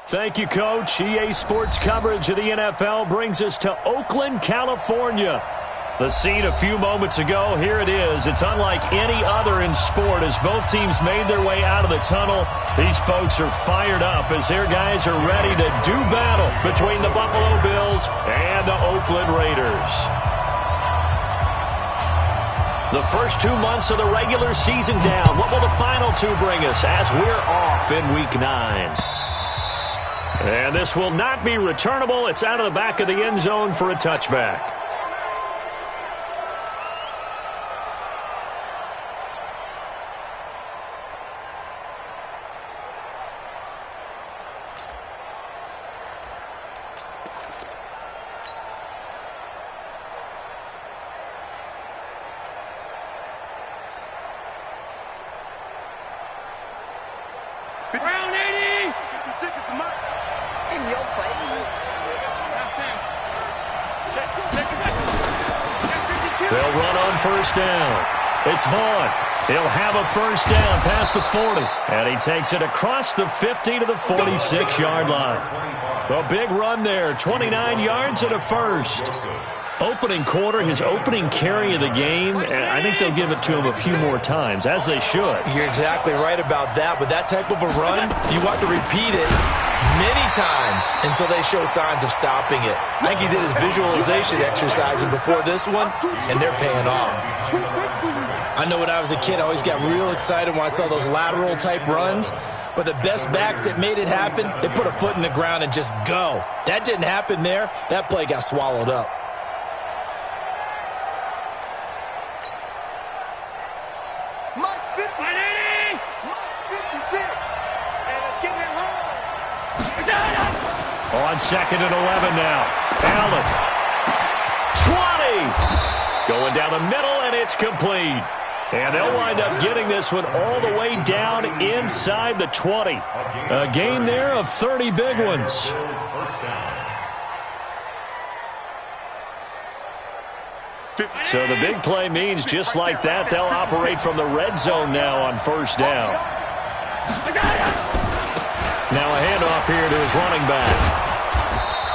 Thank you, Coach. EA Sports coverage of the NFL brings us to Oakland, California. The scene a few moments ago, here it is. It's unlike any other in sport as both teams made their way out of the tunnel. These folks are fired up as their guys are ready to do battle between the Buffalo Bills and the Oakland Raiders. The first 2 months of the regular season down. What will the final two bring us as we're off in Week 9? And this will not be returnable. It's out of the back of the end zone for a touchback. Round 80! 56 is the mark. In your face. They'll run on first down. It's Vaughn. He'll have a first down past the 40. And he takes it across the 50 to the 46-yard line. A big run there. 29 yards and a first. Opening quarter, his opening carry of the game, and I think they'll give it to him a few more times, as they should. You're exactly right about that. With that type of a run, you want to repeat it many times until they show signs of stopping it. I think he did his visualization exercises before this one, and they're paying off. I know when I was a kid, I always got real excited when I saw those lateral-type runs. But the best backs that made it happen, they put a foot in the ground and just go. That didn't happen there. That play got swallowed up. On second and 11 now. Allen. 20. Going down the middle, and it's complete. And they'll wind up getting this one all the way down inside the 20. A gain there of 30 big ones. So the big play means just like that, they'll operate from the red zone now on first down. Now a handoff here to his running back.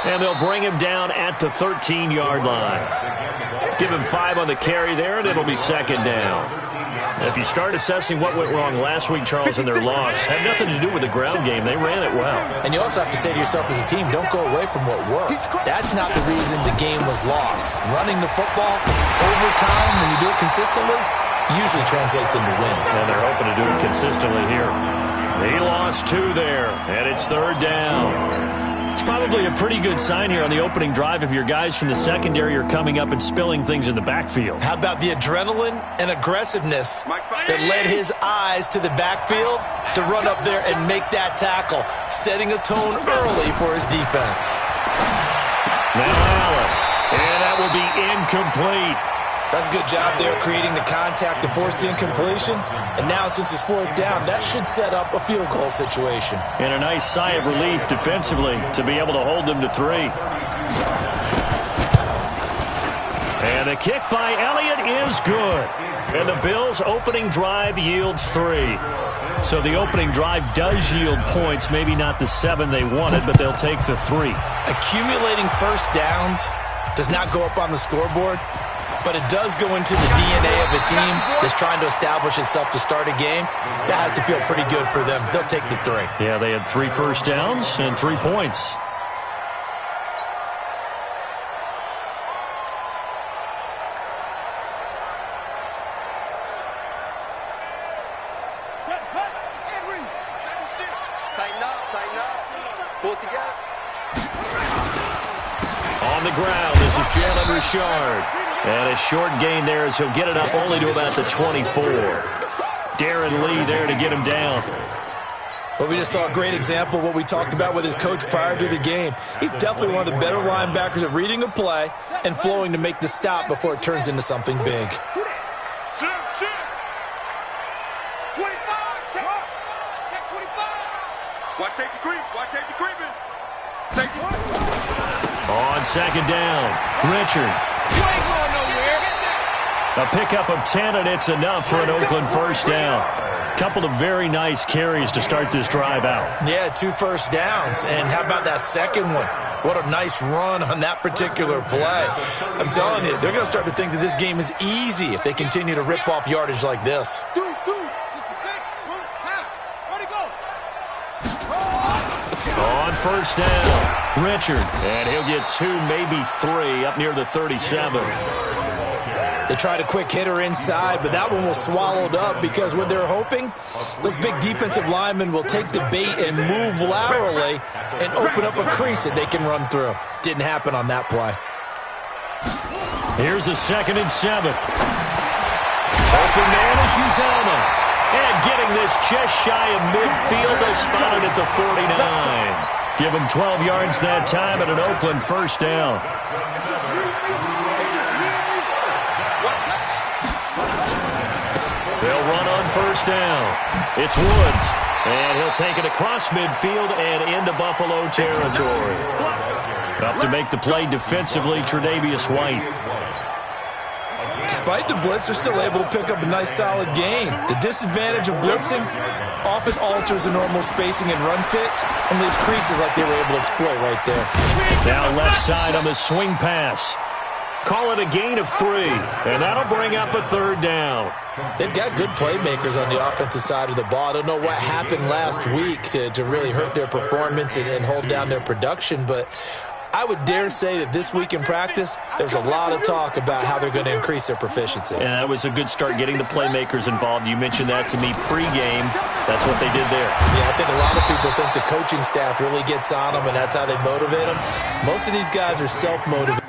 And they'll bring him down at the 13-yard line. Give him 5 on the carry there, and it'll be second down. If you start assessing what went wrong last week, Charles, in their loss, had nothing to do with the ground game. They ran it well. And you also have to say to yourself as a team, don't go away from what worked. That's not the reason the game was lost. Running the football over time, when you do it consistently, usually translates into wins. And they're hoping to do it consistently here. He lost 2 there, and it's third down. It's probably a pretty good sign here on the opening drive if your guys from the secondary are coming up and spilling things in the backfield. How about the adrenaline and aggressiveness that led his eyes to the backfield to run up there and make that tackle, setting a tone early for his defense. Now Allen, and that will be incomplete. That's a good job there creating the contact to force the incompletion. And now since it's fourth down, that should set up a field goal situation. And a nice sigh of relief defensively to be able to hold them to 3. And the kick by Elliott is good. And the Bills' opening drive yields 3. So the opening drive does yield points, maybe not the 7 they wanted, but they'll take the 3. Accumulating first downs does not go up on the scoreboard, but it does go into the DNA of a team that's trying to establish itself to start a game. That has to feel pretty good for them. They'll take the 3. Yeah, they had 3 first downs and 3 points. Tighten up. Pull it together. On the ground, this is Jalen Richard. And a short gain there as he'll get it up only to about the 24. Darren Lee there to get him down. Well, we just saw a great example of what we talked about with his coach prior to the game. He's definitely one of the better linebackers at reading a play and flowing to make the stop before it turns into something big. Watch safety creeping. On second down, Richard. You ain't going nowhere. A pickup of 10, and it's enough for an Oakland first down. Couple of very nice carries to start this drive out. Yeah, 2 first downs. And how about that second one? What a nice run on that particular play. I'm telling you, they're going to start to think that this game is easy if they continue to rip off yardage like this. On first down, Richard. And he'll get 2, maybe 3 up near the 37. They tried a quick hitter inside, but that one was swallowed up because what they're hoping, those big defensive linemen will take the bait and move laterally and open up a crease that they can run through. Didn't happen on that play. Here's a 2nd and 7. Open man is Uzama. And getting this just shy of midfield, they'll spot it at the 49. Give him 12 yards that time at an Oakland first down. They'll run on first down. It's Woods. And he'll take it across midfield and into Buffalo territory. Up to make the play defensively, Tre'Davious White. Despite the blitz, they're still able to pick up a nice, solid game. The disadvantage of blitzing often alters the normal spacing and run fits and leaves creases like they were able to exploit right there. Now left side on the swing pass. Call it a gain of 3, and that'll bring up a 3rd down. They've got good playmakers on the offensive side of the ball. I don't know what happened last week to really hurt their performance and hold down their production, but I would dare say that this week in practice, there's a lot of talk about how they're going to increase their proficiency. And that was a good start getting the playmakers involved. You mentioned that to me pregame. That's what they did there. Yeah, I think a lot of people think the coaching staff really gets on them, and that's how they motivate them. Most of these guys are self-motivated.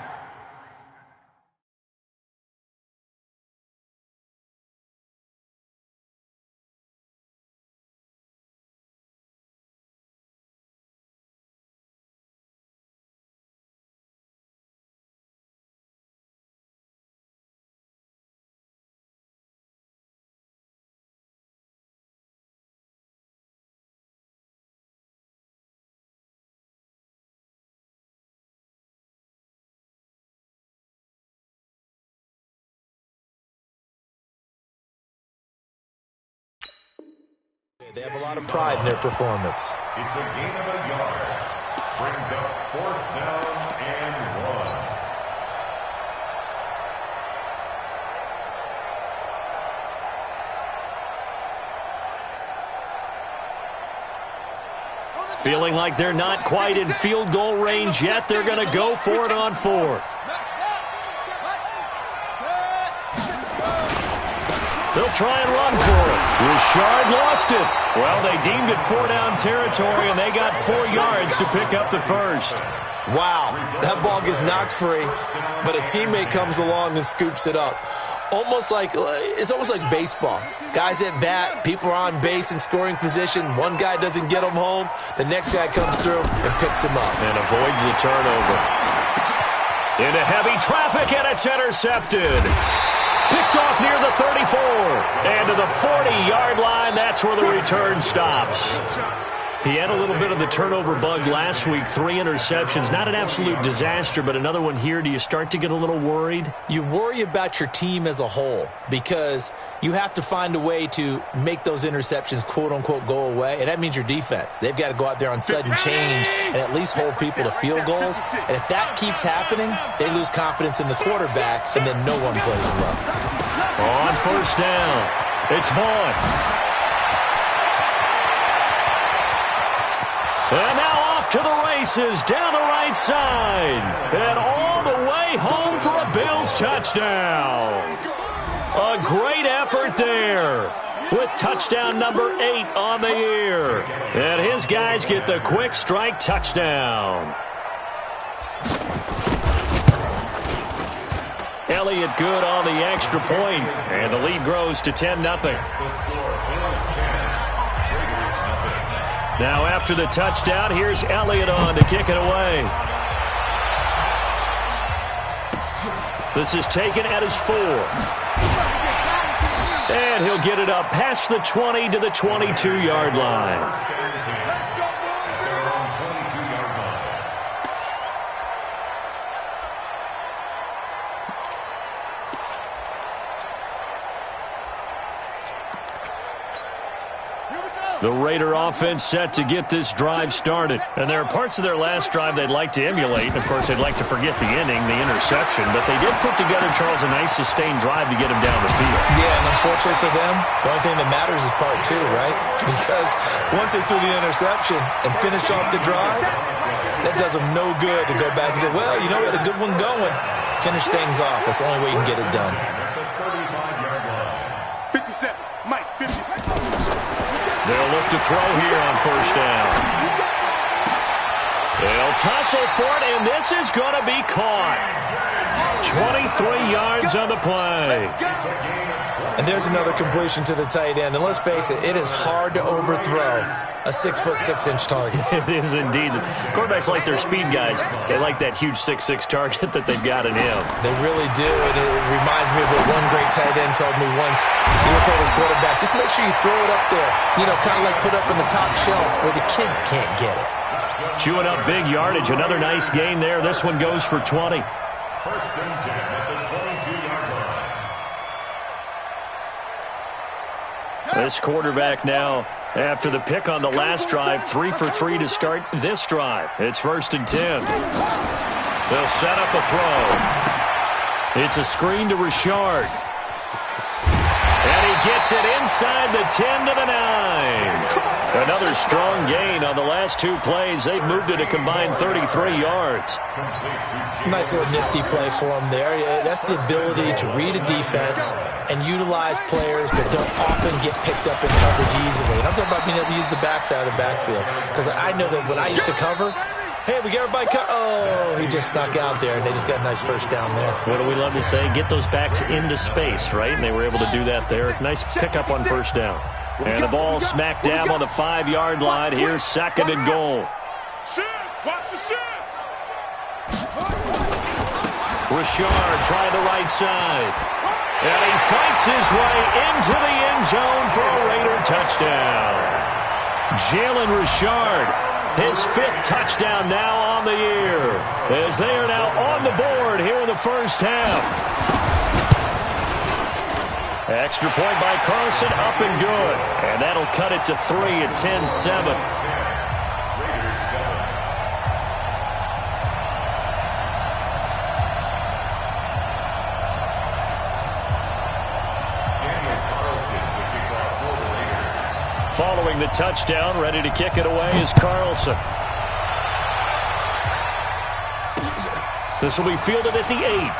They have a lot of pride in their performance. It's a gain of a yard. Brings up 4th down and 1. Feeling like they're not quite in field goal range yet, they're going to go for it on 4th. They'll try and run for it. Richard lost it. Well, they deemed it 4-down territory, and they got 4 yards to pick up the 1st. Wow, that ball gets knocked free, but a teammate comes along and scoops it up. It's almost like baseball. Guys at bat, people are on base in scoring position. One guy doesn't get him home. The next guy comes through and picks him up. And avoids the turnover. Into heavy traffic, and it's intercepted. Picked off near the 34. And to the 40-yard line, that's where the return stops. He had a little bit of the turnover bug last week, 3 interceptions. Not an absolute disaster, but another one here. Do you start to get a little worried? You worry about your team as a whole because you have to find a way to make those interceptions, quote-unquote, go away, and that means your defense. They've got to go out there on sudden change and at least hold people to field goals. And if that keeps happening, they lose confidence in the quarterback, and then no one plays well. On first down, it's Vaughn. And now off to the races down the right side. And all the way home for a Bills touchdown. A great effort there with touchdown number 8 on the year. And his guys get the quick strike touchdown. Elliott good on the extra point, and the lead grows to 10-0. Now after the touchdown, here's Elliott on to kick it away. This is taken at his 4. And he'll get it up past the 20 to the 22-yard line. The Raider offense set to get this drive started. And there are parts of their last drive they'd like to emulate. Of course, they'd like to forget the inning, the interception. But they did put together, Charles, a nice sustained drive to get him down the field. Yeah, and unfortunately for them, the only thing that matters is part two, right? Because once they threw the interception and finished off the drive, that does them no good to go back and say, well, you know, we had a good one going. Finish things off. That's the only way you can get it done. 57. Mike, 57. They'll look to throw here on first down. They'll tussle for it, and this is going to be caught. 23 yards on the play. And there's another completion to the tight end. And let's face it, it is hard to overthrow a 6'6" target. It is indeed. Quarterbacks like their speed guys. They like that huge 6'6" target that they've got in him. They really do, and it reminds me of what one great tight end told me once. He told his quarterback, just make sure you throw it up there. You know, kind of like put up in the top shelf where the kids can't get it. Chewing up big yardage. Another nice gain there. This one goes for 20. First and 10 at the 22-yard line. This quarterback now, after the pick on the last drive, 3 for 3 to start this drive. It's first and 10. They'll set up a throw. It's a screen to Richard. And he gets it inside the 10 to the 9. Another strong gain on the last two plays. They've moved it a combined 33 yards. Nice little nifty play for him there. That's the ability to read a defense and utilize players that don't often get picked up in coverage easily. And I'm talking about being able to use the backside of the backfield. Because I know that when I used to cover, hey, we got everybody oh, he just snuck out there, and they just got a nice first down there. What do we love to say? Get those backs into space, right? And they were able to do that there. Nice pickup on first down. And the ball smack dab on the 5-yard line. Here's second and goal. Richard trying the right side. And he fights his way into the end zone for a Raider touchdown. Jalen Richard, his 5th touchdown now on the year, as they are now on the board here in the first half. Extra point by Carlson, up and good. And that'll cut it to 3 at 10-7. Following the touchdown, ready to kick it away is Carlson. This will be fielded at the 8.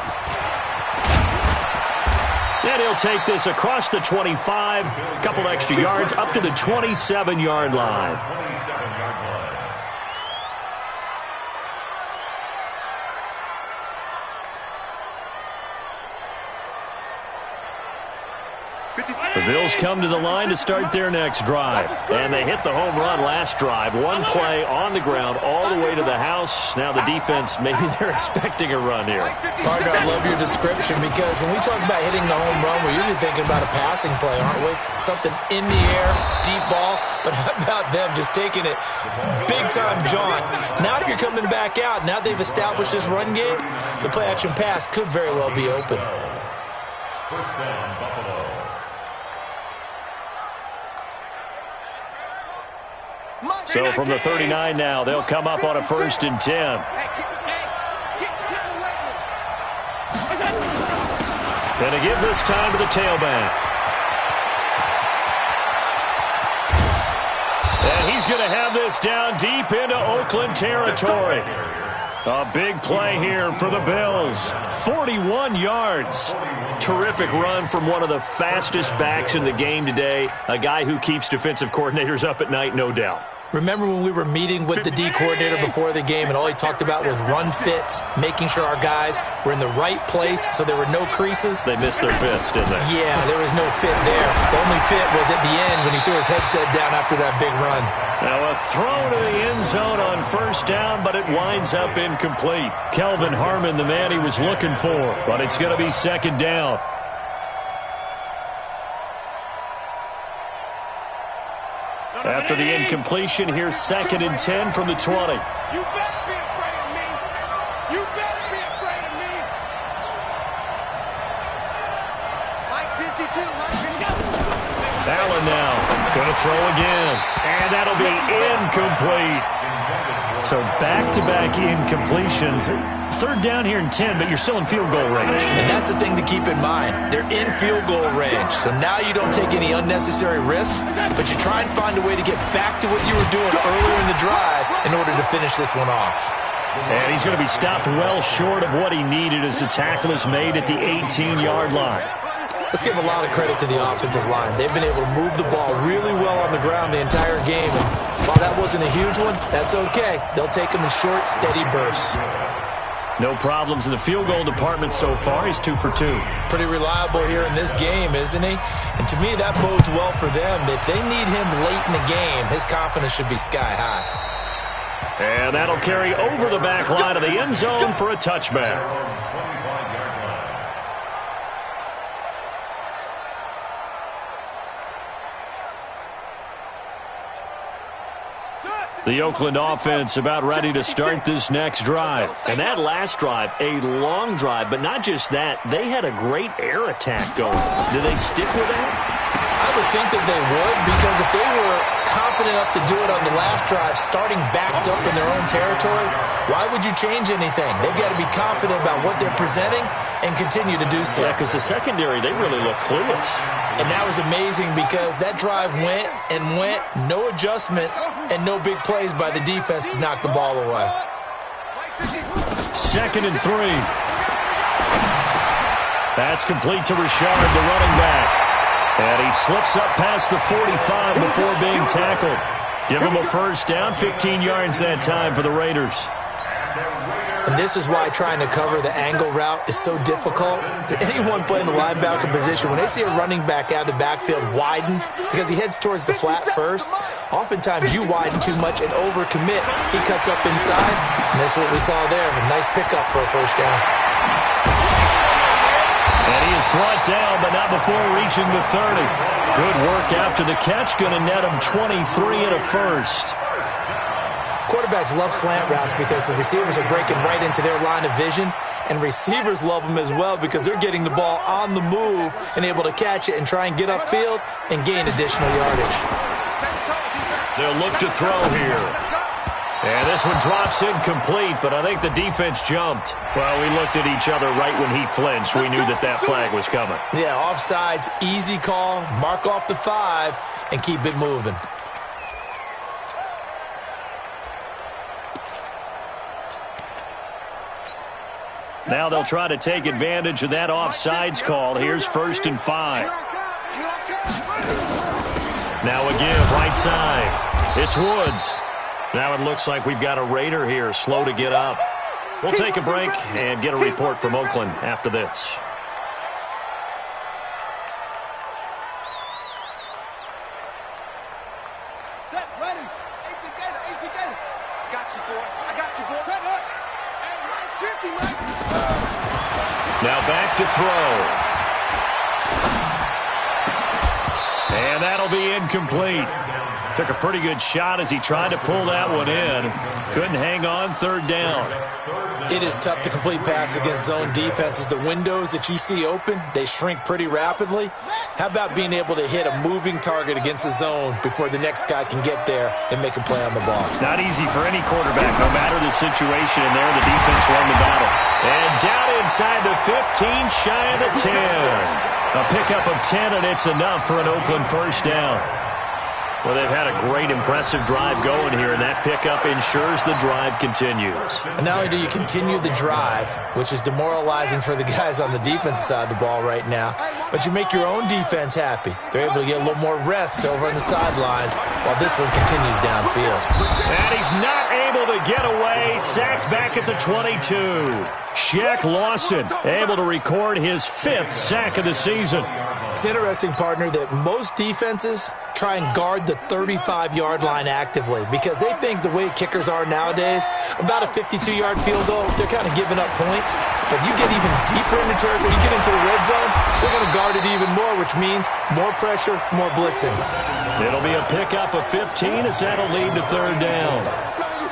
And he'll take this across the 25, a couple extra yards, up to the 27-yard line. The Bills come to the line to start their next drive. And they hit the home run last drive. One play on the ground all the way to the house. Now the defense, maybe they're expecting a run here. Partner, I love your description, because when we talk about hitting the home run, we're usually thinking about a passing play, aren't we? Something in the air, deep ball. But how about them just taking it big-time jaunt? Now if you're coming back out, now they've established this run game, the play-action pass could very well be open. First down, Buffalo. So from the 39 now, they'll come up on a first and 10. Going to give this time to the tailback. And he's going to have this down deep into Oakland territory. A big play here for the Bills. 41 yards. Terrific run from one of the fastest backs in the game today. A guy who keeps defensive coordinators up at night, no doubt. Remember when we were meeting with the D coordinator before the game, and all he talked about was run fits, making sure our guys were in the right place so there were no creases? They missed their fits, didn't they? Yeah, there was no fit there. The only fit was at the end when he threw his headset down after that big run. Now a throw to the end zone on first down, but it winds up incomplete. Kelvin Harmon, the man he was looking for, but it's going to be second down. After the incompletion, here's second and 10 from the 20. You better be afraid of me. You better be afraid of me. Mike 52, Mike 52. Allen now Going to throw again. And that'll be incomplete. So back-to-back incompletions. Third down here and 10, but you're still in field goal range. And that's the thing to keep in mind. They're in field goal range. So now you don't take any unnecessary risks, but you try and find a way to get back to what you were doing earlier in the drive in order to finish this one off. And he's going to be stopped well short of what he needed as the tackle is made at the 18-yard line. Let's give a lot of credit to the offensive line. They've been able to move the ball really well on the ground the entire game. And while that wasn't a huge one, that's okay. They'll take them in short, steady bursts. No problems in the field goal department so far. He's 2 for 2. Pretty reliable here in this game, isn't he? And to me, that bodes well for them. If they need him late in the game, his confidence should be sky high. And that'll carry over the back line of the end zone for a touchback. The Oakland offense about ready to start this next drive. And that last drive, a long drive, but not just that. They had a great air attack going. Do they stick with that? I would think that they would, because if they were confident enough to do it on the last drive, starting backed up in their own territory, why would you change anything? They've got to be confident about what they're presenting and continue to do so. Yeah, because the secondary, they really look clueless. And that was amazing because that drive went and went, no adjustments, and no big plays by the defense to knock the ball away. 2nd and 3. That's complete to Richard, the running back. And he slips up past the 45 before being tackled. Give him a first down, 15 yards that time for the Raiders. And this is why trying to cover the angle route is so difficult. Anyone playing the linebacker position, when they see a running back out of the backfield widen, because he heads towards the flat first, oftentimes you widen too much and overcommit. He cuts up inside, and that's what we saw there. A nice pickup for a first down. And he is brought down, but not before reaching the 30. Good work after the catch. Going to net him 23 and a first. Quarterbacks love slant routes because the receivers are breaking right into their line of vision, and receivers love them as well because they're getting the ball on the move and able to catch it and try and get upfield and gain additional yardage. They'll look to throw here. And this one drops incomplete, but I think the defense jumped. Well, we looked at each other right when he flinched. We knew that that flag was coming. Yeah, offsides, easy call, mark off the 5, and keep it moving. Now they'll try to take advantage of that offsides call. Here's 1st and 5. Now again, right side. It's Woods. Now it looks like we've got a Raider here, slow to get up. We'll take a break and get a report from Oakland after this. Set, ready. 18 gator, 18 gator. I got you, boy. I got you, boy. Set up. Hey, Mike's 50, Mike. Now back to throw. And that'll be incomplete. Took a pretty good shot as he tried to pull that one in. Couldn't hang on, 3rd down. It is tough to complete passes against zone defenses. The windows that you see open, they shrink pretty rapidly. How about being able to hit a moving target against a zone before the next guy can get there and make a play on the ball? Not easy for any quarterback, no matter the situation. And there, the defense won the battle. And down inside the 15, shy of the 10. A pickup of 10, and it's enough for an Oakland first down. Well, they've had a great, impressive drive going here, and that pickup ensures the drive continues. And not only do you continue the drive, which is demoralizing for the guys on the defensive side of the ball right now, but you make your own defense happy. They're able to get a little more rest over on the sidelines while this one continues downfield. And he's not able to get away. Sacked back at the 22. Shaq Lawson able to record his 5th sack of the season. It's interesting, partner, that most defenses try and guard the 35-yard line actively because they think the way kickers are nowadays, about a 52-yard field goal, they're kind of giving up points. But you get even deeper into territory, you get into the red zone, they're going to guard it even more, which means more pressure, more blitzing. It'll be a pickup of 15 as that'll lead to 3rd down.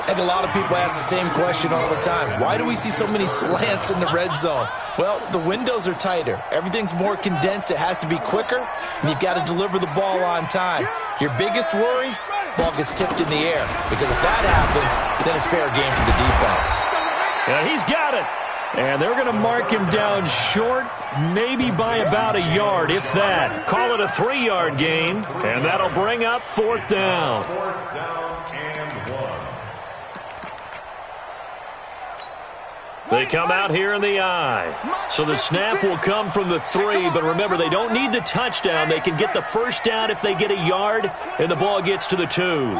And a lot of people ask the same question all the time. Why do we see so many slants in the red zone? Well, the windows are tighter. Everything's more condensed. It has to be quicker, and you've got to deliver the ball on time. Your biggest worry? Ball gets tipped in the air. Because if that happens, then it's fair game for the defense. Yeah, he's got it. And they're going to mark him down short, maybe by about a yard, if that. Call it a 3-yard gain, and that'll bring up 4th down. 4th down and 1. They come out here in the I. So the snap will come from the 3, but remember, they don't need the touchdown. They can get the first down if they get a yard, and the ball gets to the 2.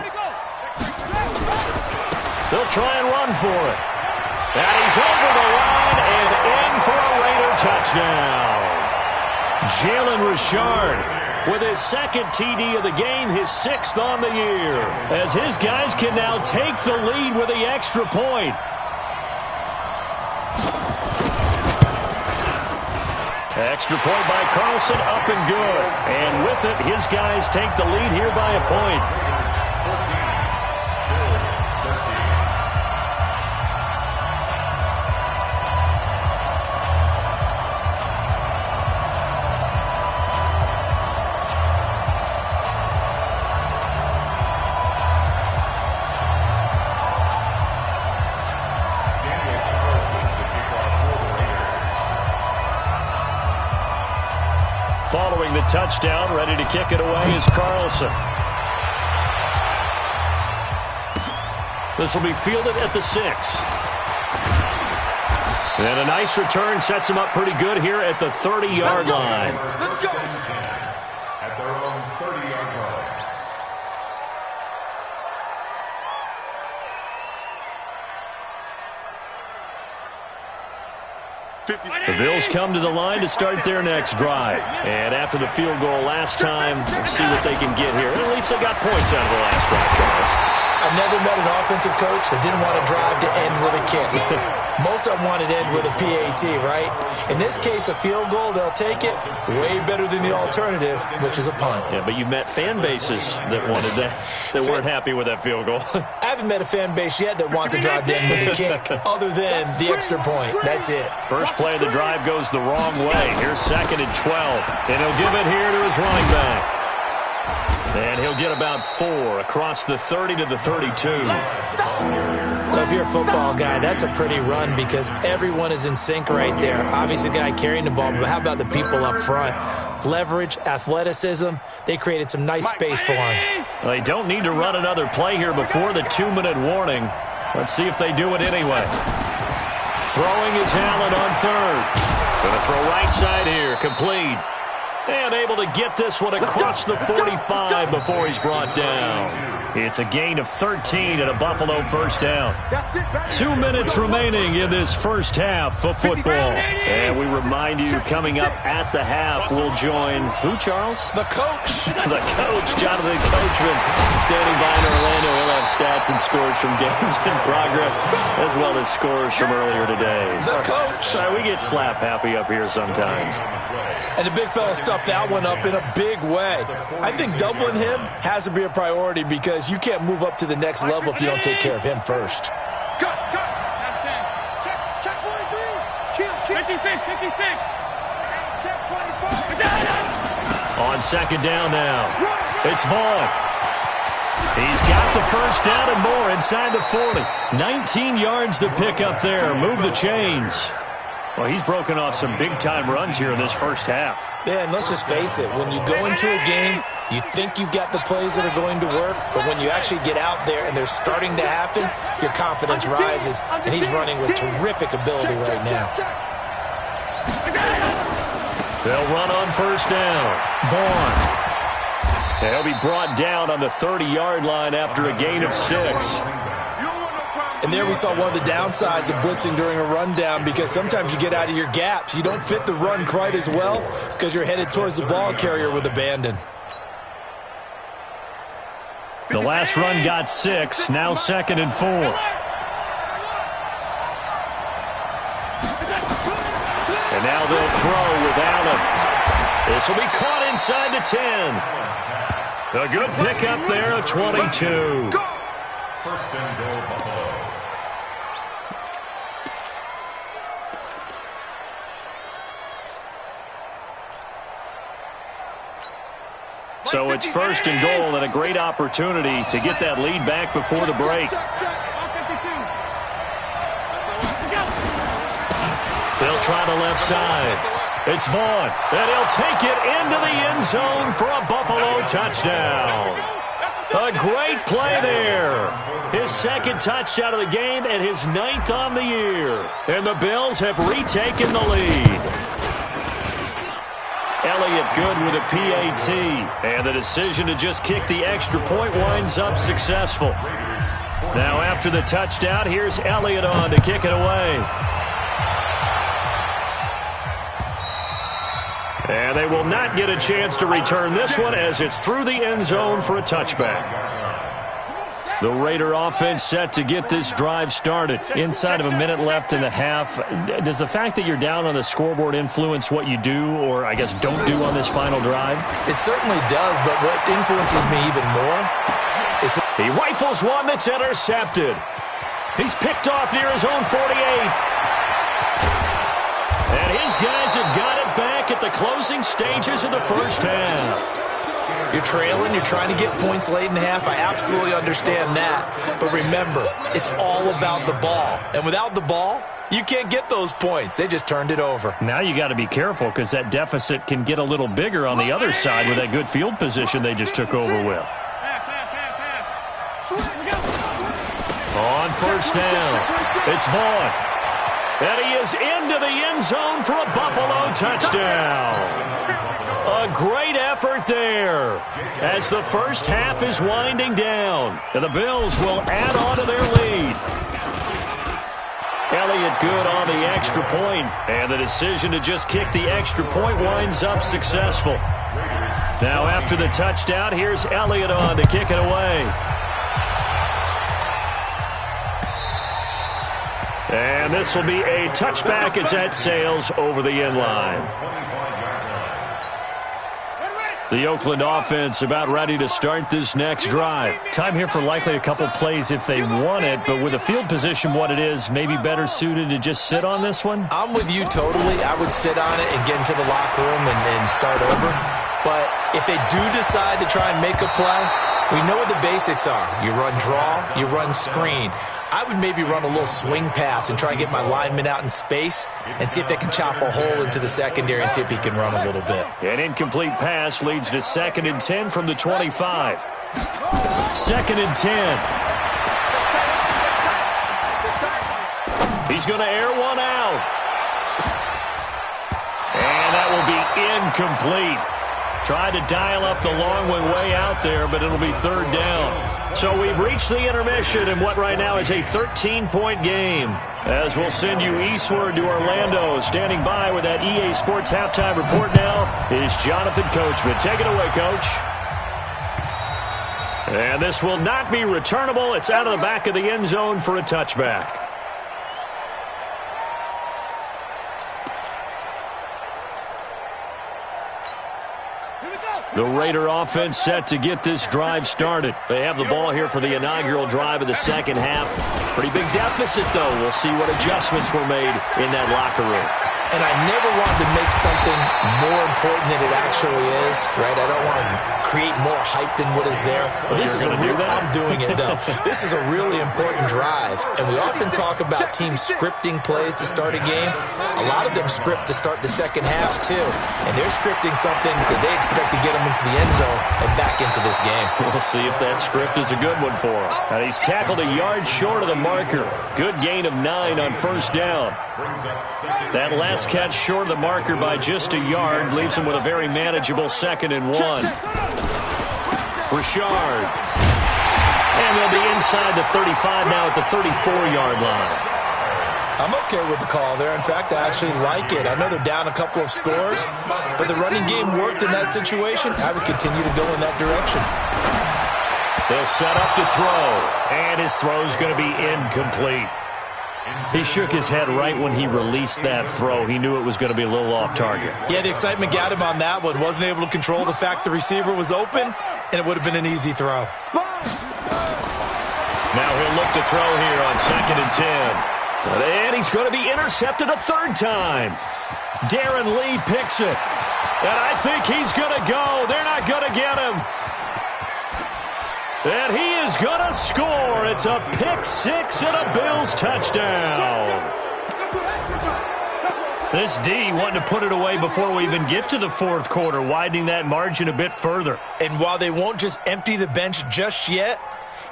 They'll try and run for it. And he's over the line and in for a Raider touchdown. Jalen Richard with his 2nd TD of the game, his 6th on the year, as his guys can now take the lead with the extra point. Extra point by Carlson, up and good. And with it, his guys take the lead here by a point. Following the touchdown, ready to kick it away is Carlson. This will be fielded at the 6. And a nice return sets him up pretty good here at the 30-yard line. At their own 30-yard line. The Bills come to the line to start their next drive. And after the field goal last time, we'll see what they can get here. At least they got points out of the last drive, Charles. I've never met an offensive coach that didn't want to drive to end with a kick. Most of them want to end with a PAT, right? In this case, a field goal, they'll take it. Way better than the alternative, which is a punt. Yeah, but you met fan bases that wanted that, that weren't happy with that field goal. I haven't met a fan base yet that wants to drive to end with a kick, other than the extra point. That's it. First play of the drive goes the wrong way. Here's 2nd and 12. And he'll give it here to his running back. And he'll get about 4 across the 30 to the 32. Well, if you're a football guy, that's a pretty run because everyone is in sync right there. Obviously, the guy carrying the ball, but how about the people up front? Leverage, athleticism, they created some nice space for him. They don't need to run another play here before the 2-minute warning. Let's see if they do it anyway. Throwing his Allen on 3rd. Going to throw right side here, complete. And able to get this one across the 45 before he's brought down. It's a gain of 13 and a Buffalo first down. 2 minutes remaining in this first half of football. And we remind you, coming up at the half, we'll join who, Charles? The coach. The coach, Jonathan Coachman, standing by in Orlando. He'll have stats and scores from games in progress, as well as scores from earlier today. The coach. Sorry, we get slap happy up here sometimes. And the big fella stuffed that one up in a big way. I think doubling him has to be a priority because you can't move up to the next level if you don't take care of him first. Check 43. Kill. 56. Check 24. On 2nd down now, it's Vaughn. He's got the first down and more inside the 40. 19 yards to pick up there. Move the chains. Well, he's broken off some big-time runs here in this first half. Yeah, and let's just face it. When you go into a game, you think you've got the plays that are going to work, but when you actually get out there and they're starting to happen, your confidence rises, and he's running with terrific ability right now. They'll run on first down. Vaughn. He'll be brought down on the 30-yard line after a gain of 6. And there we saw one of the downsides of blitzing during a rundown because sometimes you get out of your gaps. You don't fit the run quite as well because you're headed towards the ball carrier with abandon. The last run got 6, now 2nd and 4. And now they'll throw with Allen. This will be caught inside the 10. A good pickup there at 22. First and goal, Buffalo. So it's first and goal and a great opportunity to get that lead back before the break. They'll try the left side. It's Vaughn, and he'll take it into the end zone for a Buffalo touchdown. A great play there. His second touchdown of the game and his 9th on the year. And the Bills have retaken the lead. Elliott good with a PAT. And the decision to just kick the extra point winds up successful. Now after the touchdown, here's Elliott on to kick it away. And they will not get a chance to return this one as it's through the end zone for a touchback. The Raider offense set to get this drive started. Inside of a minute left in the half. Does the fact that you're down on the scoreboard influence what you do or, I guess, don't do on this final drive? It certainly does, but what influences me even more is... He rifles one that's intercepted. He's picked off near his own 48. And his guys have got it back at the closing stages of the first half. You're trailing, you're trying to get points late in the half. I absolutely understand that. But remember, it's all about the ball. And without the ball, you can't get those points. They just turned it over. Now you got to be careful because that deficit can get a little bigger on the other side with that good field position they just took over with. On first down, it's Vaughn. And he is into the end zone for a Buffalo touchdown. A great effort there as the first half is winding down. And the Bills will add on to their lead. Elliott good on the extra point. And the decision to just kick the extra point winds up successful. Now after the touchdown, here's Elliott on to kick it away. And this will be a touchback as that sails over the end line. The Oakland offense about ready to start this next drive. Time here for likely a couple plays if they want it, but with the field position what it is, maybe better suited to just sit on this one? I'm with you totally. I would sit on it and get into the locker room and start over. But if they do decide to try and make a play, we know what the basics are. You run draw, you run screen. I would maybe run a little swing pass and try and get my lineman out in space and see if they can chop a hole into the secondary and see if he can run a little bit. An incomplete pass leads to 2nd and 10 from the 25. 2nd and 10. He's going to air one out. And that will be incomplete. Tried to dial up the long one way out there, but it'll be 3rd down. So we've reached the intermission in what right now is a 13-point game. As we'll send you eastward to Orlando. Standing by with that EA Sports halftime report now is Jonathan Coachman. Take it away, Coach. And this will not be returnable. It's out of the back of the end zone for a touchback. The Raider offense set to get this drive started. They have the ball here for the inaugural drive of the second half. Pretty big deficit, though. We'll see what adjustments were made in that locker room. And I never wanted to make something more important than it actually is, right? I don't want to create more hype than what is there. But this is a real, I'm doing it, though. This is a really important drive. And we often talk about teams scripting plays to start a game. A lot of them script to start the second half, too. And they're scripting something that they expect to get them into the end zone and back into this game. We'll see if that script is a good one for him. And he's tackled a yard short of the marker. Good gain of 9 on first down. That last catch short of the marker by just a yard leaves him with a very manageable 2nd and 1. Richard. And they'll be inside the 35 now at the 34-yard line. I'm okay with the call there. In fact, I actually like it. I know they're down a couple of scores, but the running game worked in that situation. I would continue to go in that direction. They'll set up to throw, and his throw's going to be incomplete. He shook his head right when he released that throw. He knew it was going to be a little off target. Yeah, the excitement got him on that one. Wasn't able to control the fact the receiver was open, and it would have been an easy throw. Now he'll look to throw here on 2nd and 10. And he's going to be intercepted a 3rd time. Darren Lee picks it. And I think he's going to go. They're not going to get him. And he is going to score. It's a pick six and a Bills touchdown. This D wanting to put it away before we even get to the fourth quarter, widening that margin a bit further. And while they won't just empty the bench just yet,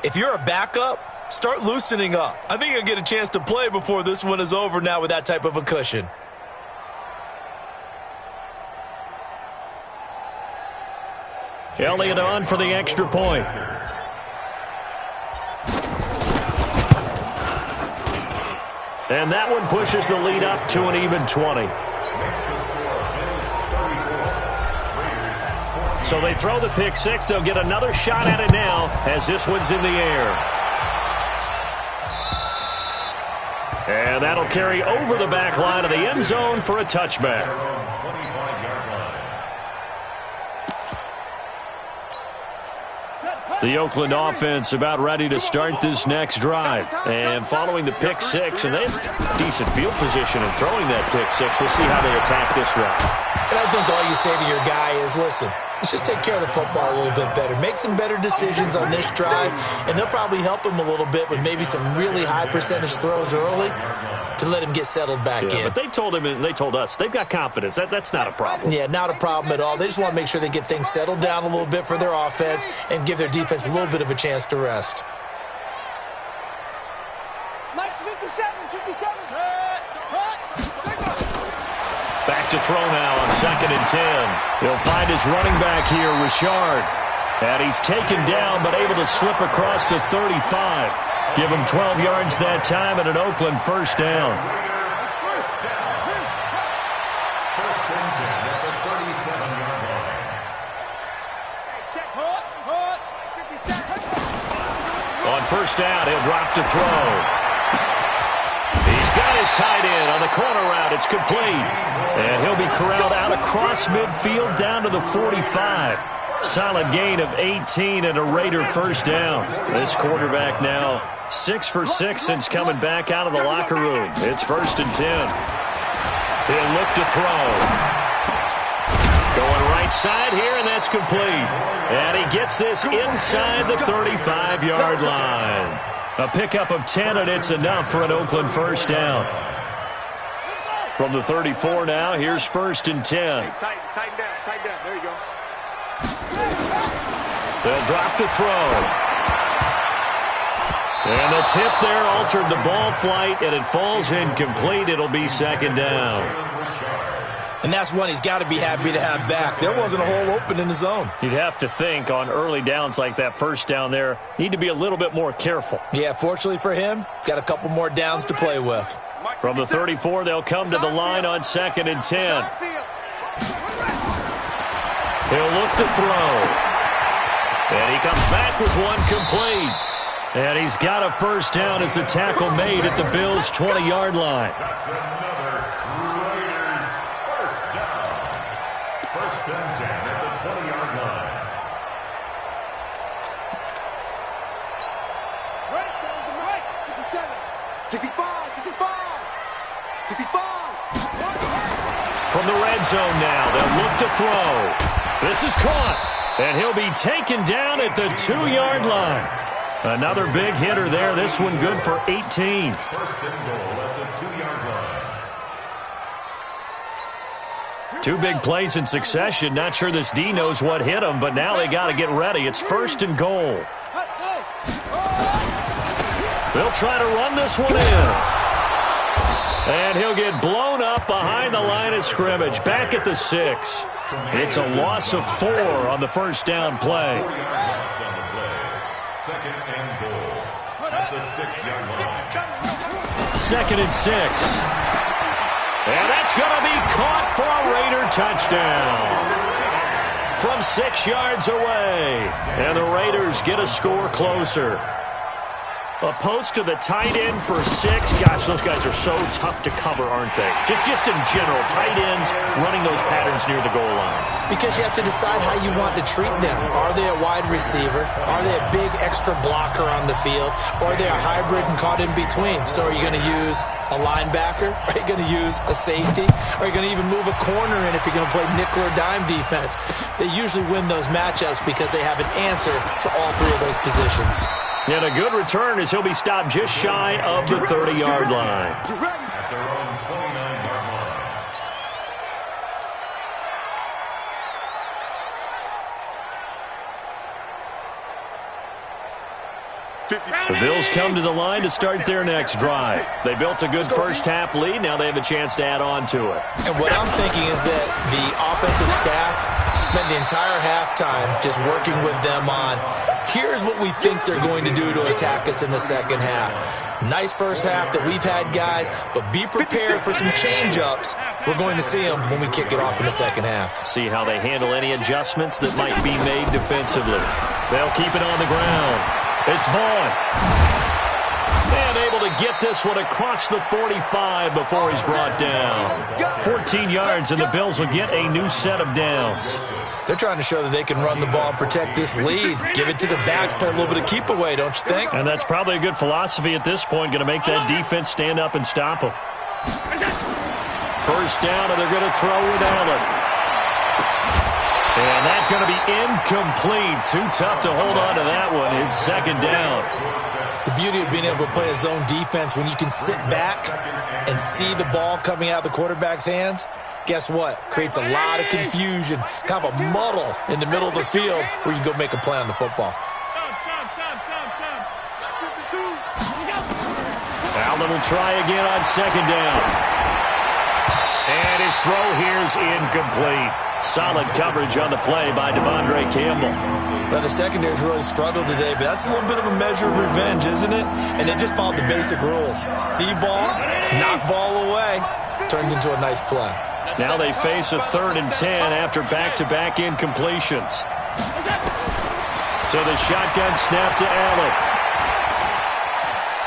if you're a backup, start loosening up. I think you'll get a chance to play before this one is over now with that type of a cushion. Elliott on for the extra point. And that one pushes the lead up to an even 20. So they throw the pick six. They'll get another shot at it now as this one's in the air. And that'll carry over the back line of the end zone for a touchback. The Oakland offense about ready to start this next drive. And following the pick six, and they have decent field position in throwing that pick six. We'll see how they attack this round. And I think all you say to your guy is, listen, let's just take care of the football a little bit better. Make some better decisions on this drive, and they'll probably help him a little bit with maybe some really high percentage throws early to let him get settled back in. But they told him and they told us they've got confidence. That's not a problem. Yeah, not a problem at all. They just want to make sure they get things settled down a little bit for their offense and give their defense a little bit of a chance to rest. Nice 57. Back to throw now on 2nd and 10. He'll find his running back here, Richard. And he's taken down but able to slip across the 35. Give him 12 yards that time and an Oakland first down. First and 10 at the 37-yard line. Check, hold, 57. On first down, he'll drop to throw. He's got his tight end on the corner route. It's complete. And he'll be corralled out across midfield down to the 45. Solid gain of 18 and a Raider first down. This quarterback now 6 for 6 since coming back out of the locker room. It's 1st and 10. He'll look to throw. Going right side here, and that's complete. And he gets this inside the 35-yard line. A pickup of 10, and it's enough for an Oakland first down. From the 34 now, here's 1st and 10. Tighten down. There you go. They'll drop to throw. And the tip there altered the ball flight, and it falls incomplete. It'll be 2nd down. And that's one he's got to be happy to have back. There wasn't a hole open in the zone. You'd have to think on early downs like that first down there, need to be a little bit more careful. Yeah, fortunately for him, got a couple more downs to play with. From the 34, they'll come to the line on 2nd and 10. He'll look to throw. And he comes back with one complete. And he's got a first down as a tackle made at the Bills' 20-yard line. That's another Raiders first down. 1st and 10 at the 20-yard line. Right, down to the right. 57. 65. From the red zone now, they'll look to throw. This is caught. And he'll be taken down at the 2-yard line. Another big hitter there. This one good for 18. 1st and goal at the 2-yard line. 2 big plays in succession. Not sure this D knows what hit him, but now they got to get ready. It's 1st and goal. They'll try to run this one in. And he'll get blown up behind the line of scrimmage. Back at the 6. It's a loss of 4 on the first down play. 4-yard loss on the play. 2nd and goal at the 6-yard line. 2nd and 6. And that's going to be caught for a Raider touchdown. From 6 yards away. And the Raiders get a score closer. A post to the tight end for 6. Gosh, those guys are so tough to cover, aren't they? Just in general, tight ends running those patterns near the goal line. Because you have to decide how you want to treat them. Are they a wide receiver? Are they a big extra blocker on the field? Or are they a hybrid and caught in between? So are you going to use a linebacker? Are you going to use a safety? Are you going to even move a corner in if you're going to play nickel or dime defense? They usually win those matchups because they have an answer for all 3 of those positions. And a good return as he'll be stopped just shy of the 30-yard line. At their own 29-yard line. The Bills come to the line to start their next drive. They built a good first-half lead. Now they have a chance to add on to it. And what I'm thinking is that the offensive staff spent the entire halftime just working with them on, here's what we think they're going to do to attack us in the second half. Nice first half that we've had, guys, but be prepared for some change-ups. We're going to see them when we kick it off in the second half. See how they handle any adjustments that might be made defensively. They'll keep it on the ground. It's Vaughn. And able to get this one across the 45 before he's brought down. 14 yards, and the Bills will get a new set of downs. They're trying to show that they can run the ball and protect this lead. Give it to the backs, play a little bit of keep away, don't you think? And that's probably a good philosophy at this point, going to make that defense stand up and stop them. First down, and they're going to throw with Allen. And that's going to be incomplete. Too tough to hold on to that one. It's second down. The beauty of being able to play a zone defense when you can sit back and see the ball coming out of the quarterback's hands, guess what? Creates a lot of confusion, kind of a muddle in the middle of the field where you can go make a play on the football. Allen will try again on second down. And his throw here's incomplete. Solid coverage on the play by Devondre Campbell. Well, the secondary's really struggled today, but that's a little bit of a measure of revenge, isn't it? And they just followed the basic rules. See ball, knock ball away, turns into a nice play. Now they face a 3rd and 10 after back-to-back incompletions. So the shotgun snap to Allen.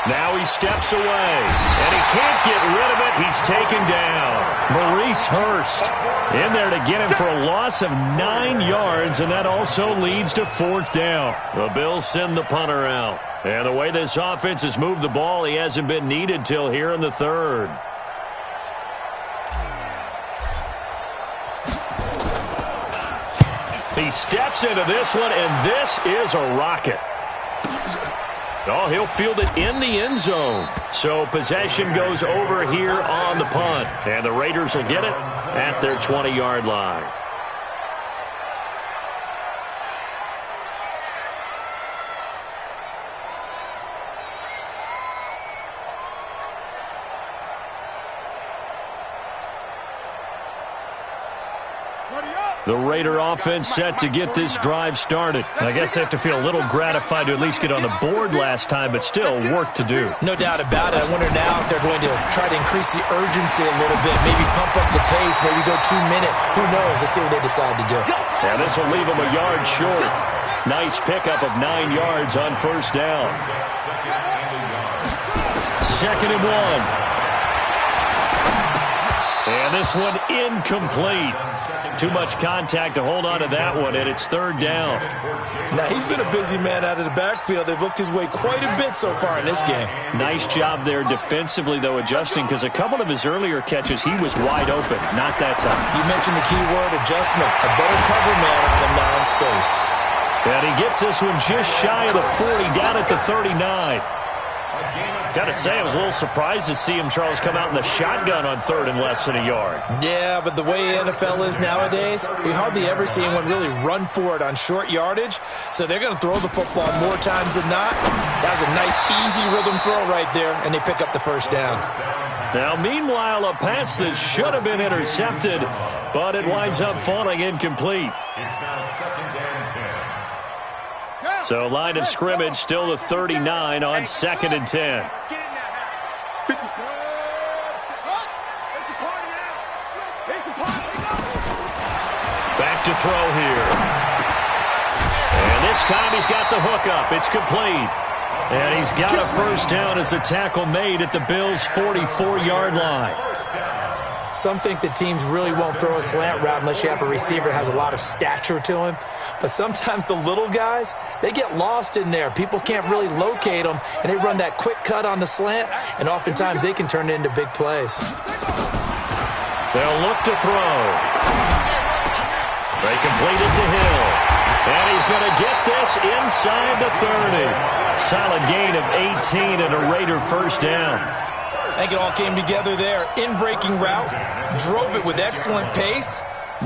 Now he steps away, and he can't get rid of it. He's taken down. Maurice Hurst in there to get him for a loss of 9 yards, and that also leads to 4th down. The Bills send the punter out. And the way this offense has moved the ball, he hasn't been needed till here in the 3rd. He steps into this one, and this is a rocket. Oh, he'll field it in the end zone. So possession goes over here on the punt. And the Raiders will get it at their 20-yard line. The Raider offense set to get this drive started. I guess they have to feel a little gratified to at least get on the board last time, but still work to do. No doubt about it. I wonder now if they're going to try to increase the urgency a little bit, maybe pump up the pace, maybe go 2-minute. Who knows? Let's see what they decide to do. Yeah, this will leave them a yard short. Nice pickup of 9 yards on first down. 2nd and 1. And this one incomplete. Too much contact to hold on to that one, and it's 3rd down. Now, he's been a busy man out of the backfield. They've looked his way quite a bit so far in this game. Nice job there defensively, though, adjusting, because a couple of his earlier catches, he was wide open. Not that time. You mentioned the key word, adjustment. A better cover man on him now in space. And he gets this one just shy of the 40, down at the 39. Got to say, I was a little surprised to see him, Charles, come out in the shotgun on 3rd and less than a yard. Yeah, but the way NFL is nowadays, we hardly ever see anyone really run for it on short yardage. So they're going to throw the football more times than not. That was a nice, easy rhythm throw right there, and they pick up the first down. Now, meanwhile, a pass that should have been intercepted, but it winds up falling incomplete. It's now 2nd and 10. So line of scrimmage still the 39 on 2nd and 10. Back to throw here. And this time he's got the hook up. It's complete. And he's got a first down as a tackle made at the Bills' 44-yard line. Some think that teams really won't throw a slant route unless you have a receiver that has a lot of stature to him. But sometimes the little guys, they get lost in there. People can't really locate them, and they run that quick cut on the slant, and oftentimes they can turn it into big plays. They'll look to throw. They complete it to Hill. And he's going to get this inside the 30. Solid gain of 18 and a Raider first down. I think it all came together there. In-breaking route, drove it with excellent pace.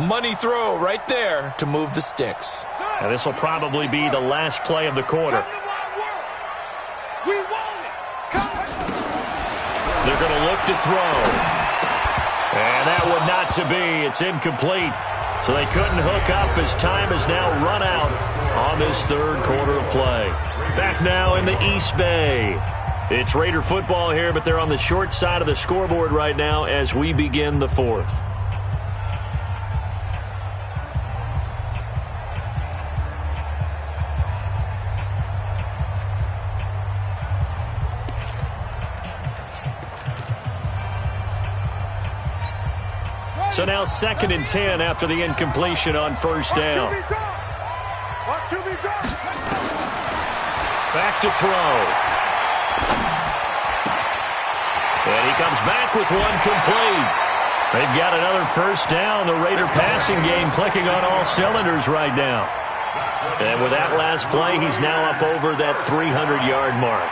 Money throw right there to move the sticks. And this will probably be the last play of the quarter. They're going to look to throw. And that one not to be. It's incomplete. So they couldn't hook up as time has now run out on this third quarter of play. Back now in the East Bay. It's Raider football here, but they're on the short side of the scoreboard right now as we begin the fourth. So now 2nd and 10 after the incompletion on first down. Back to throw. And he comes back with one complete. They've got another first down. The Raider passing game clicking on all cylinders right now. And with that last play, he's now up over that 300-yard mark.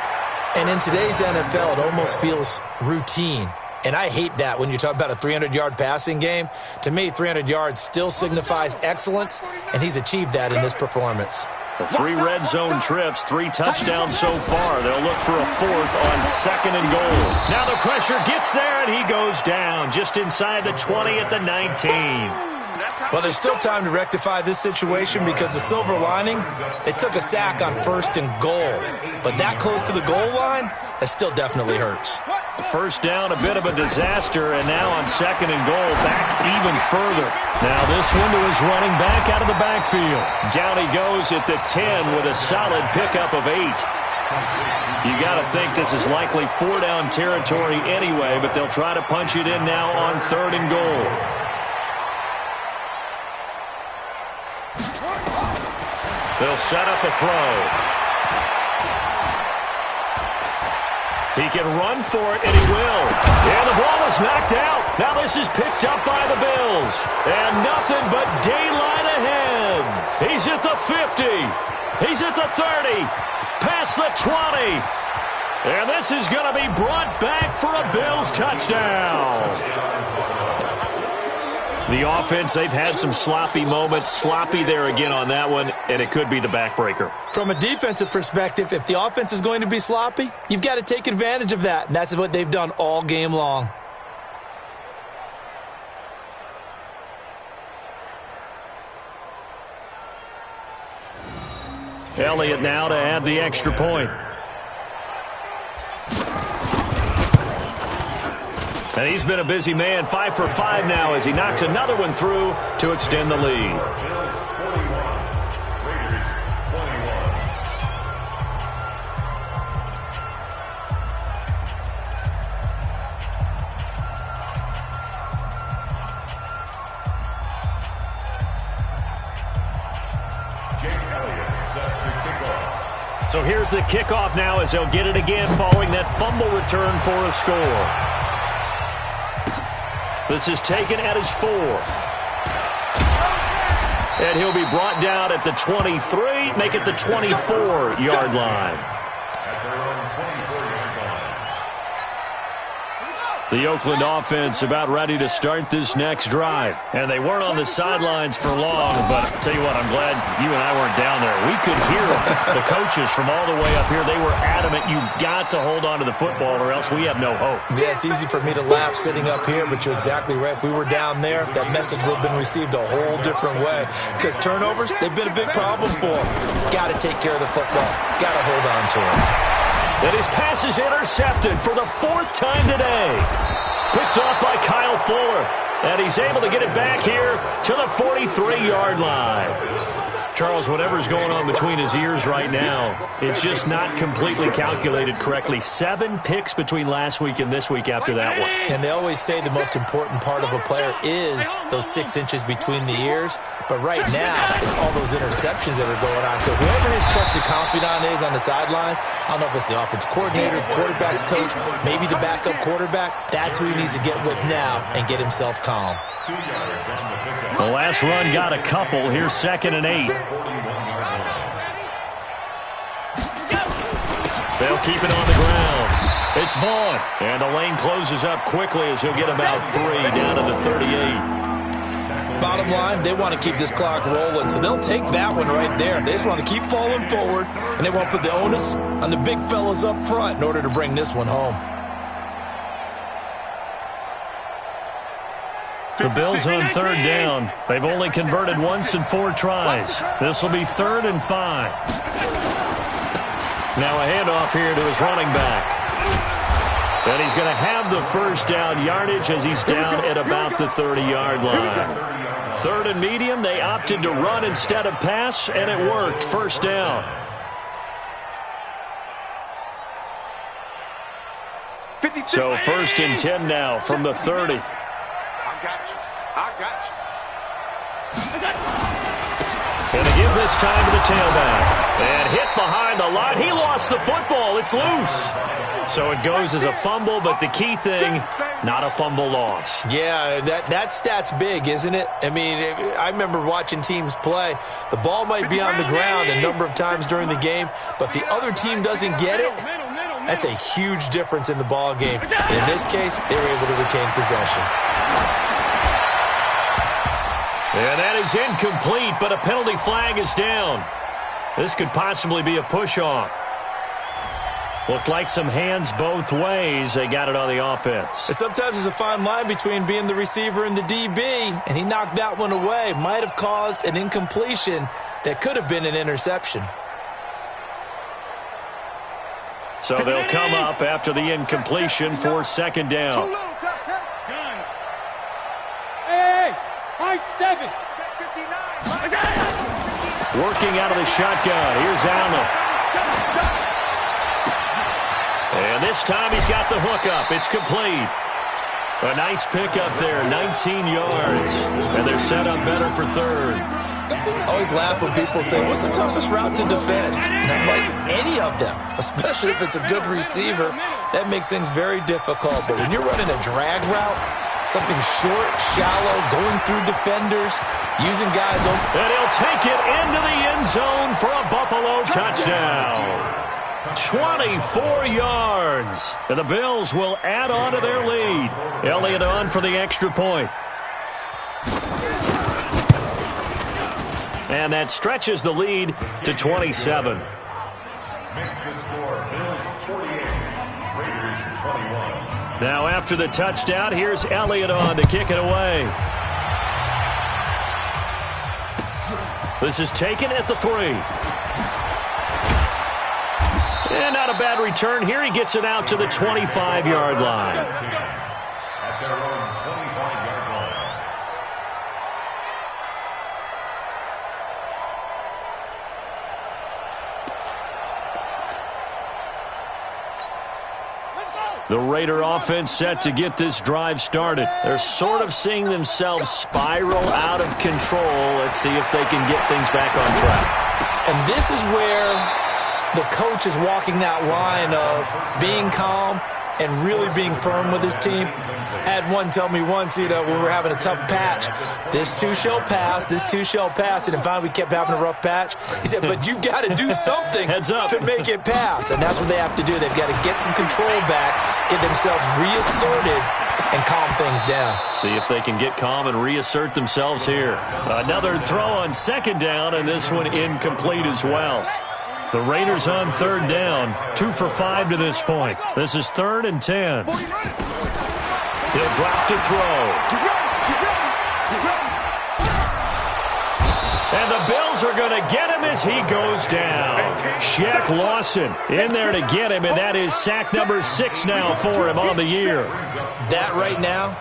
And in today's NFL, it almost feels routine. And I hate that when you talk about a 300-yard passing game. To me, 300 yards still signifies excellence, and he's achieved that in this performance. The 3 red zone trips, 3 touchdowns so far. They'll look for a 4th on 2nd and goal. Now the pressure gets there, and he goes down just inside the 20 at the 19. Well, there's still time to rectify this situation because the silver lining, they took a sack on 1st and goal. But that close to the goal line, that still definitely hurts. First down, a bit of a disaster, and now on 2nd and goal, back even further. Now this one to his running back out of the backfield. Down he goes at the 10 with a solid pickup of 8. You got to think this is likely 4-down territory anyway, but they'll try to punch it in now on 3rd and goal. They'll set up a throw. He can run for it, and he will. And the ball is knocked out. Now this is picked up by the Bills. And nothing but daylight ahead. He's at the 50. He's at the 30. Past the 20. And this is going to be brought back for a Bills touchdown. The offense, they've had some sloppy moments. Sloppy there again on that one, and it could be the backbreaker. From a defensive perspective, if the offense is going to be sloppy, you've got to take advantage of that, and that's what they've done all game long. Elliott now to add the extra point. And he's been a busy man, 5 for 5 now as he knocks another one through to extend the lead. So here's the kickoff now as they'll get it again following that fumble return for a score. This is taken at his 4. And he'll be brought down at the 23, make it the 24-yard line. The Oakland offense about ready to start this next drive. And they weren't on the sidelines for long, but I'll tell you what, I'm glad you and I weren't down there. We could hear the coaches from all the way up here. They were adamant, you've got to hold on to the football or else we have no hope. Yeah, it's easy for me to laugh sitting up here, but you're exactly right. If we were down there, that message would have been received a whole different way. Because turnovers, they've been a big problem for them. Got to take care of the football. Got to hold on to it. And his pass is intercepted for the 4th time today. Picked off by Kyle Fuller. And he's able to get it back here to the 43-yard line. Charles, whatever's going on between his ears right now, it's just not completely calculated correctly. 7 picks between last week and this week after that one. And they always say the most important part of a player is those 6 inches between the ears. But right now, it's all those interceptions that are going on. So whoever his trusted confidant is on the sidelines, I don't know if it's the offense coordinator, the quarterback's coach, maybe the backup quarterback, that's who he needs to get with now and get himself calm. The last run got a couple. Here's 2nd and 8. They'll keep it on the ground. It's Vaughn. And the lane closes up quickly as he'll get about 3 down to the 38. Bottom line, they want to keep this clock rolling, so they'll take that one right there. They just want to keep falling forward, and they want to put the onus on the big fellas up front in order to bring this one home. The Bills on 3rd down. They've only converted once in 4 tries. This will be 3rd and 5. Now a handoff here to his running back. And he's going to have the first down yardage as he's down at about the 30-yard line. 3rd and medium, they opted to run instead of pass, and it worked. First down. So 1st and 10 now from the 30. I got you. And to give this time to the tailback. And hit behind the line. He lost the football. It's loose. So it goes as a fumble, but the key thing, not a fumble loss. Yeah, that stat's big, isn't it? I mean, I remember watching teams play. The ball might be on the ground a number of times during the game, but if the other team doesn't get it, that's a huge difference in the ball game. In this case, they were able to retain possession. And that is incomplete, but a penalty flag is down. This could possibly be a push-off. Looked like some hands both ways. They got it on the offense. Sometimes there's a fine line between being the receiver and the DB, and he knocked that one away. Might have caused an incompletion that could have been an interception. So they'll come up after the incompletion for 2nd down. Hey, high 7. Working out of the shotgun. Here's Allen. And this time he's got the hook up. It's complete. A nice pickup there, 19 yards. And they're set up better for 3rd. Always laugh when people say, what's the toughest route to defend? Not like any of them, especially if it's a good receiver. That makes things very difficult. But when you're running a drag route, something short, shallow, going through defenders, using guys open. And he'll take it into the end zone for a Buffalo touchdown. 24 yards. And the Bills will add on to their lead. Elliott on for the extra point. And that stretches the lead to 27. Now after the touchdown, here's Elliott on to kick it away. This is taken at the 3. And not a bad return here. He gets it out to the 25-yard line. At their own 25-yard line. The Raider offense set to get this drive started. They're sort of seeing themselves spiral out of control. Let's see if they can get things back on track. And this is where the coach is walking that line of being calm and really being firm with his team. I had one tell me once, when we were having a tough patch, this too shall pass, this too shall pass, and then finally we kept having a rough patch. He said, but you've got to do something to make it pass, and that's what they have to do. They've got to get some control back, get themselves reasserted, and calm things down. See if they can get calm and reassert themselves here. Another throw on 2nd down, and this one incomplete as well. The Raiders on 3rd down, 2 for 5 to this point. This is 3rd and 10. He'll drop to throw. And the Bills are going to get him as he goes down. Shaq Lawson in there to get him, and that is sack number 6 now for him on the year. That right now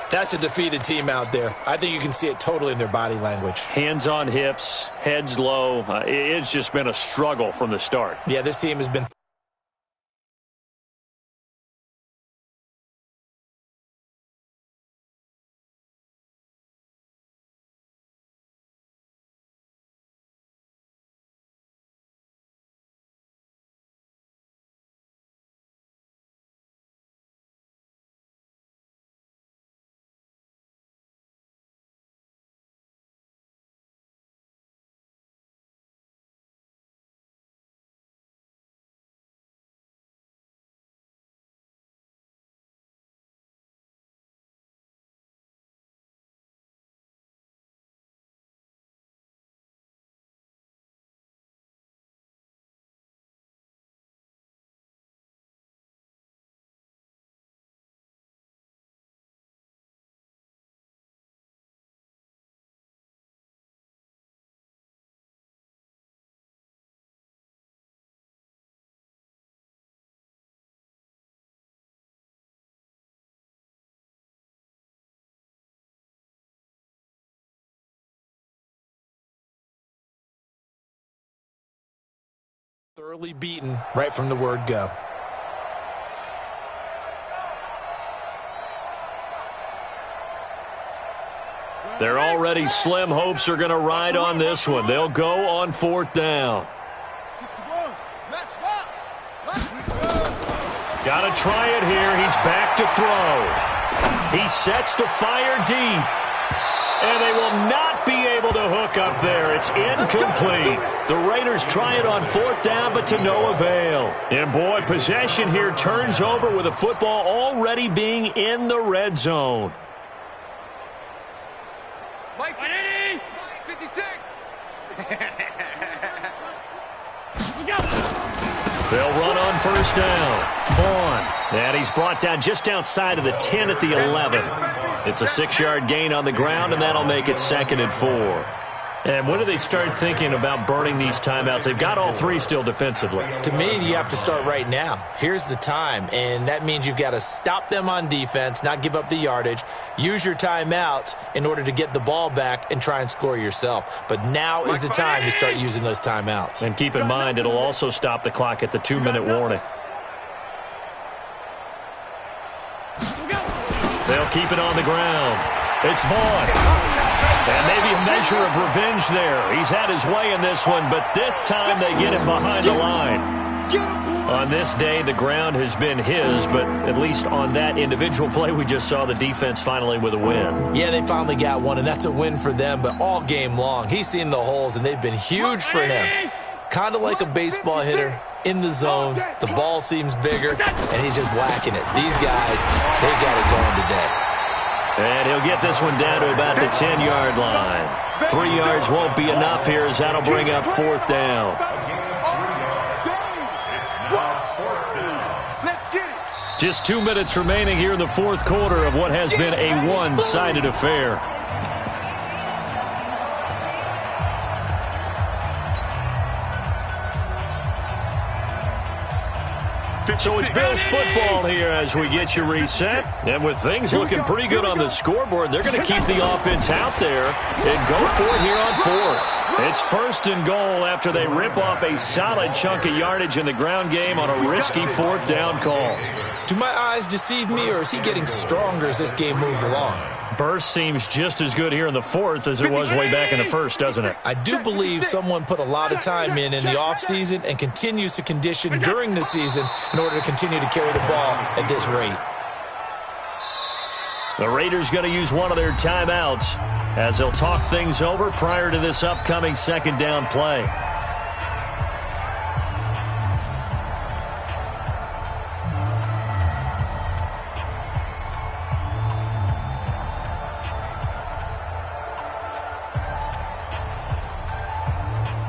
That's a defeated team out there. I think you can see it totally in their body language. Hands on hips, heads low. It's just been a struggle from the start. Yeah, this team has been... thoroughly beaten right from the word go. They're already slim hopes are going to ride on this one. They'll go on 4th down. Got to try it here. He's back to throw. He sets to fire deep. And they will not be able to hook up there. It's incomplete. The Raiders try it on 4th down, but to no avail. And, boy, possession here turns over with the football already being in the red zone. Mike 56. They'll run on 1st down. Vaughn. And he's brought down just outside of the 10 at the 11. It's a 6-yard gain on the ground, and that'll make it 2nd and 4. And when do they start thinking about burning these timeouts? They've got all 3 still defensively. To me, you have to start right now. Here's the time, and that means you've got to stop them on defense, not give up the yardage, use your timeouts in order to get the ball back and try and score yourself. But now is the time to start using those timeouts. And keep in mind, it'll also stop the clock at the 2-minute warning. They'll keep it on the ground. It's Vaughn. And maybe a measure of revenge there. He's had his way in this one, but this time they get him behind the line. On this day, the ground has been his, but at least on that individual play, we just saw the defense finally with a win. Yeah, they finally got one, and that's a win for them, but all game long, he's seen the holes, and they've been huge for him. Kind of like a baseball hitter in the zone. The ball seems bigger, and he's just whacking it. These guys, they got it going today. And he'll get this one down to about the 10-yard line. 3 yards won't be enough here as that'll bring up 4th down. Just 2 minutes remaining here in the 4th quarter of what has been a one-sided affair. So it's Bills football here as we get you reset. And with things looking pretty good on the scoreboard, they're going to keep the offense out there and go for it here on 4th. It's 1st and goal after they rip off a solid chunk of yardage in the ground game on a risky 4th down call. Do my eyes deceive me, or is he getting stronger as this game moves along? Burst seems just as good here in the 4th as it was way back in the 1st, doesn't it? I do believe someone put a lot of time in the offseason and continues to condition during the season in order to continue to carry the ball at this rate. The Raiders going to use one of their timeouts as they'll talk things over prior to this upcoming 2nd down play.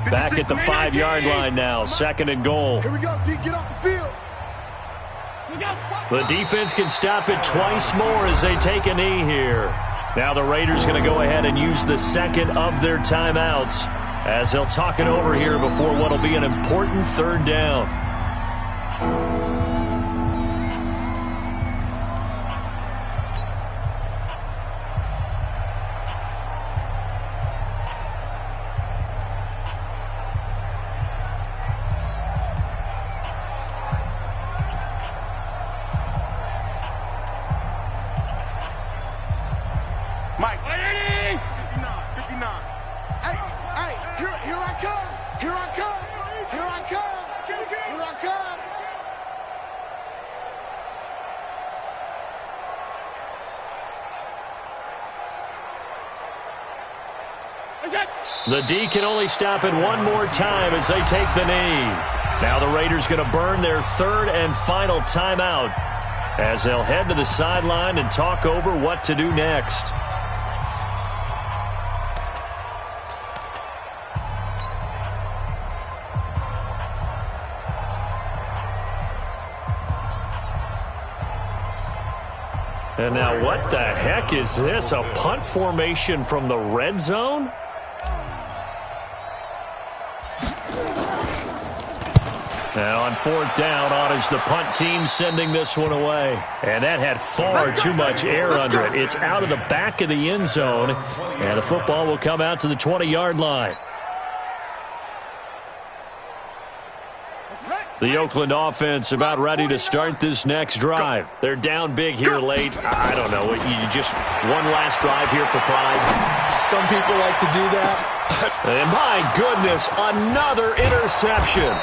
Back at the 5-yard line now, 2nd and goal. Here we go, D, get off the field. The defense can stop it twice more as they take a knee here. Now the Raiders going to go ahead and use the 2nd of their timeouts as they'll talk it over here before what will be an important 3rd down. The D can only stop it one more time as they take the knee. Now the Raiders going to burn their third and final timeout as they'll head to the sideline and talk over what to do next. And now what the heck is this? A punt formation from the red zone? Now on fourth down, on is the punt team sending this one away. And that had far too much air under it. It's out of the back of the end zone, and the football will come out to the 20-yard line. The Oakland offense about ready to start this next drive. They're down big here late. I don't know. You just one last drive here for pride. Some people like to do that. And my goodness, another interception.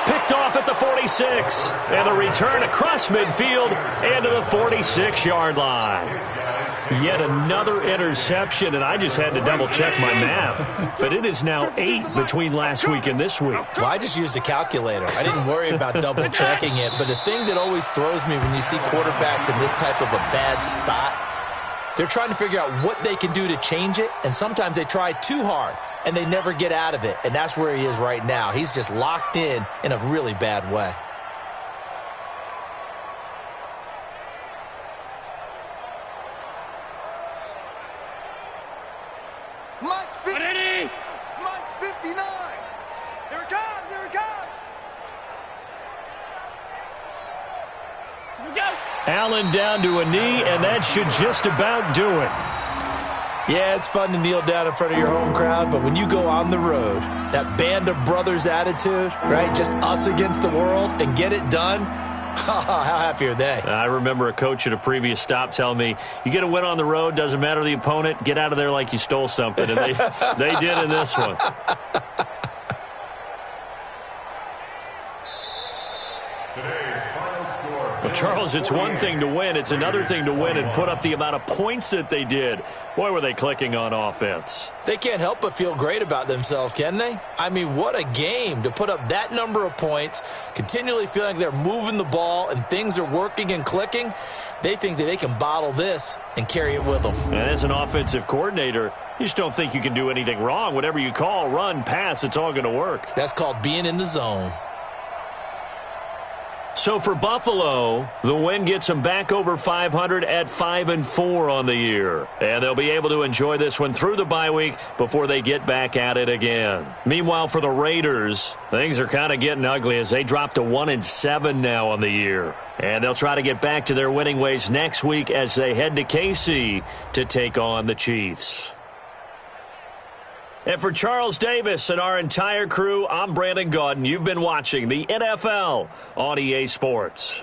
Picked off at the 46. And a return across midfield and to the 46-yard line. Yet another interception, and I just had to double-check my math. But it is now 8 between last week and this week. Well, I just used a calculator. I didn't worry about double-checking it. But the thing that always throws me when you see quarterbacks in this type of a bad spot, they're trying to figure out what they can do to change it, and sometimes they try too hard, and they never get out of it. And that's where he is right now. He's just locked in a really bad way. Mike's 50. Mike's 59. Here it comes. Here it comes. Here we go. Allen down to a knee, and that should just about do it. Yeah, it's fun to kneel down in front of your home crowd, but when you go on the road, that band of brothers attitude, right, just us against the world, and get it done, how happy are they? I remember a coach at a previous stop telling me, you get a win on the road, doesn't matter the opponent, get out of there like you stole something. And they did in this one. Well, Charles, it's one thing to win. It's another thing to win and put up the amount of points that they did. Boy, were they clicking on offense. They can't help but feel great about themselves, can they? I mean, what a game to put up that number of points, continually feeling like they're moving the ball and things are working and clicking. They think that they can bottle this and carry it with them. And as an offensive coordinator, you just don't think you can do anything wrong. Whatever you call, run, pass, it's all going to work. That's called being in the zone. So for Buffalo, the win gets them back over 500 at 5-4 on the year. And they'll be able to enjoy this one through the bye week before they get back at it again. Meanwhile, for the Raiders, things are kind of getting ugly as they drop to 1-7 now on the year. And they'll try to get back to their winning ways next week as they head to KC to take on the Chiefs. And for Charles Davis and our entire crew, I'm Brandon Gaudin. You've been watching the NFL on EA Sports.